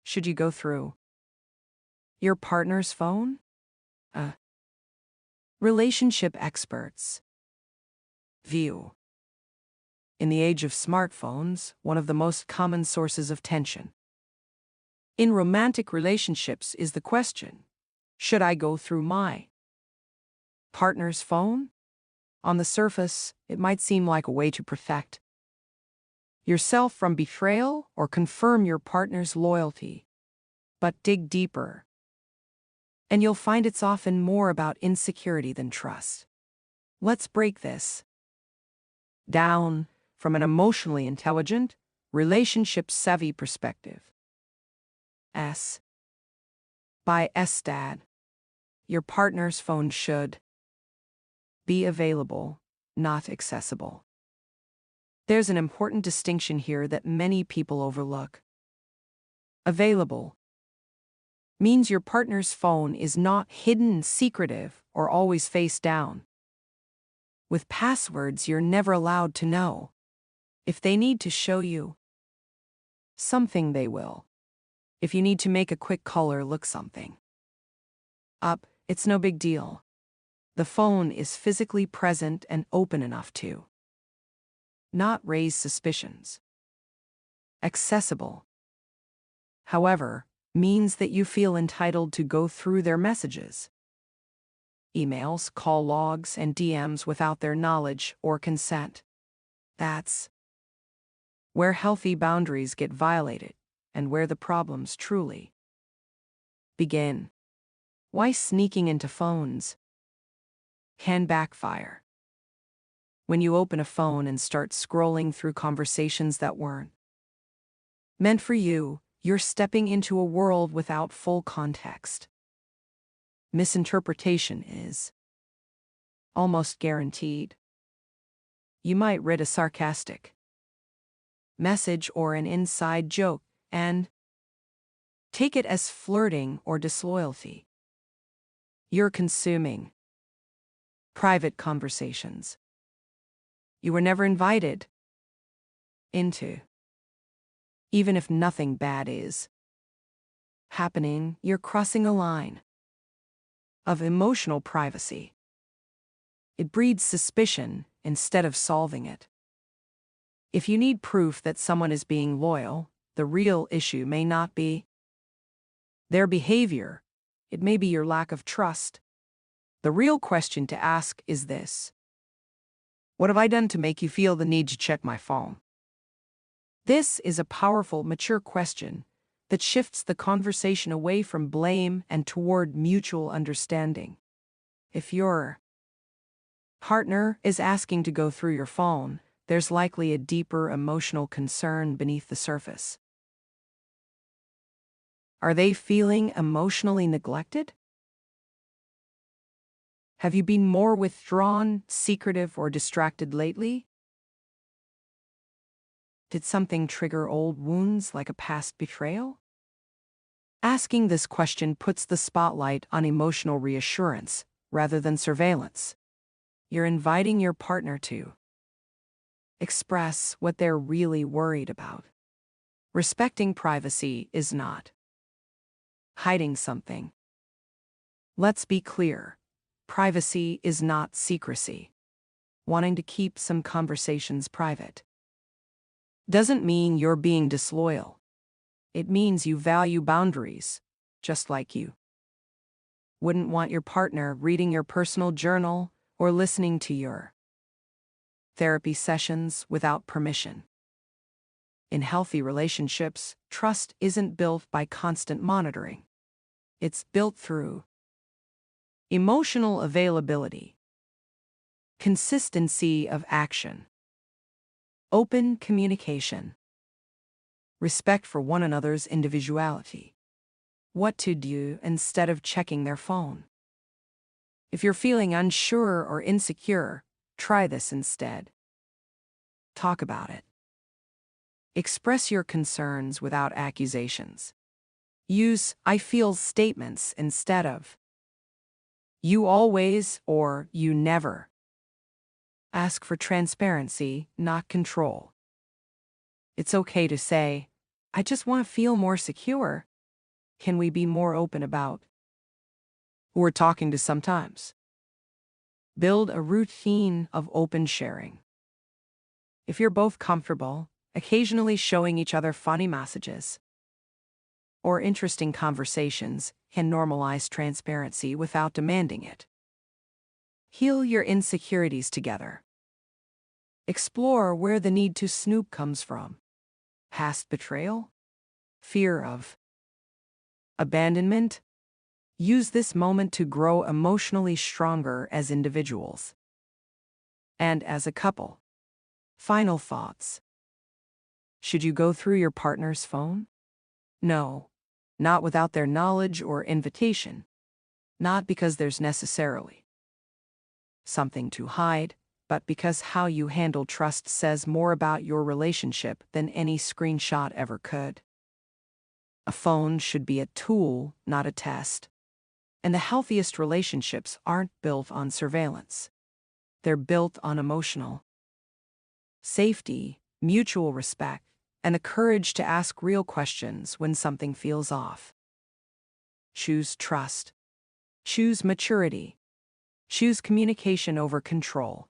should you go through your partner's phone? Uh, Relationship experts view. In the age of smartphones, one of the most common sources of tension in romantic relationships is the question, should I go through my partner's phone? On the surface, it might seem like a way to protect yourself from betrayal or confirm your partner's loyalty. But dig deeper, and you'll find it's often more about insecurity than trust. Let's break this down from an emotionally intelligent, relationship-savvy perspective. By SDAD, your partner's phone should be available, not accessible. There's an important distinction here that many people overlook. Available means your partner's phone is not hidden, secretive, or always face down. With passwords, you're never allowed to know. If they need to show you something, they will. If you need to make a quick call or look something up, it's no big deal. The phone is physically present and open enough to not raise suspicions. Accessible, however, means that you feel entitled to go through their messages, emails, call logs, and DMs without their knowledge or consent. That's where healthy boundaries get violated and where the problems truly begin. Why sneaking into phones can backfire. When you open a phone and start scrolling through conversations that weren't meant for you, you're stepping into a world without full context. Misinterpretation is almost guaranteed. You might read a sarcastic message or an inside joke and take it as flirting or disloyalty. You're consuming private conversations you were never invited into. Even if nothing bad is happening, you're crossing a line of emotional privacy. It breeds suspicion instead of solving it. If you need proof that someone is being loyal, the real issue may not be their behavior, it may be your lack of trust. The real question to ask is this: what have I done to make you feel the need to check my phone? This is a powerful, mature question that shifts the conversation away from blame and toward mutual understanding. If your partner is asking to go through your phone, there's likely a deeper emotional concern beneath the surface. Are they feeling emotionally neglected? Have you been more withdrawn, secretive, or distracted lately? Did something trigger old wounds like a past betrayal? Asking this question puts the spotlight on emotional reassurance rather than surveillance. You're inviting your partner to express what they're really worried about. Respecting privacy is not hiding something. Let's be clear. Privacy is not secrecy. Wanting to keep some conversations private doesn't mean you're being disloyal. It means you value boundaries, just like you wouldn't want your partner reading your personal journal or listening to your therapy sessions without permission. In healthy relationships, trust isn't built by constant monitoring. It's built through emotional availability, consistency of action, open communication, respect for one another's individuality. What to do instead of checking their phone. If you're feeling unsure or insecure, try this instead. Talk about it. Express your concerns without accusations. Use "I feel" statements instead of "you always" or "you never." Ask for transparency, not control. It's okay to say, "I just want to feel more secure," can we be more open about who we're talking to sometimes? Build a routine of open sharing. If you're both comfortable, occasionally showing each other funny messages or interesting conversations can normalize transparency without demanding it. Heal your insecurities together. Explore where the need to snoop comes from. Past betrayal? Fear of abandonment? Use this moment to grow emotionally stronger as individuals and as a couple. Final thoughts. Should you go through your partner's phone? No, not without their knowledge or invitation. Not because there's necessarily something to hide, but because how you handle trust says more about your relationship than any screenshot ever could. A phone should be a tool, not a test. And the healthiest relationships aren't built on surveillance. They're built on emotional safety, mutual respect, and the courage to ask real questions when something feels off. Choose trust. Choose maturity. Choose communication over control.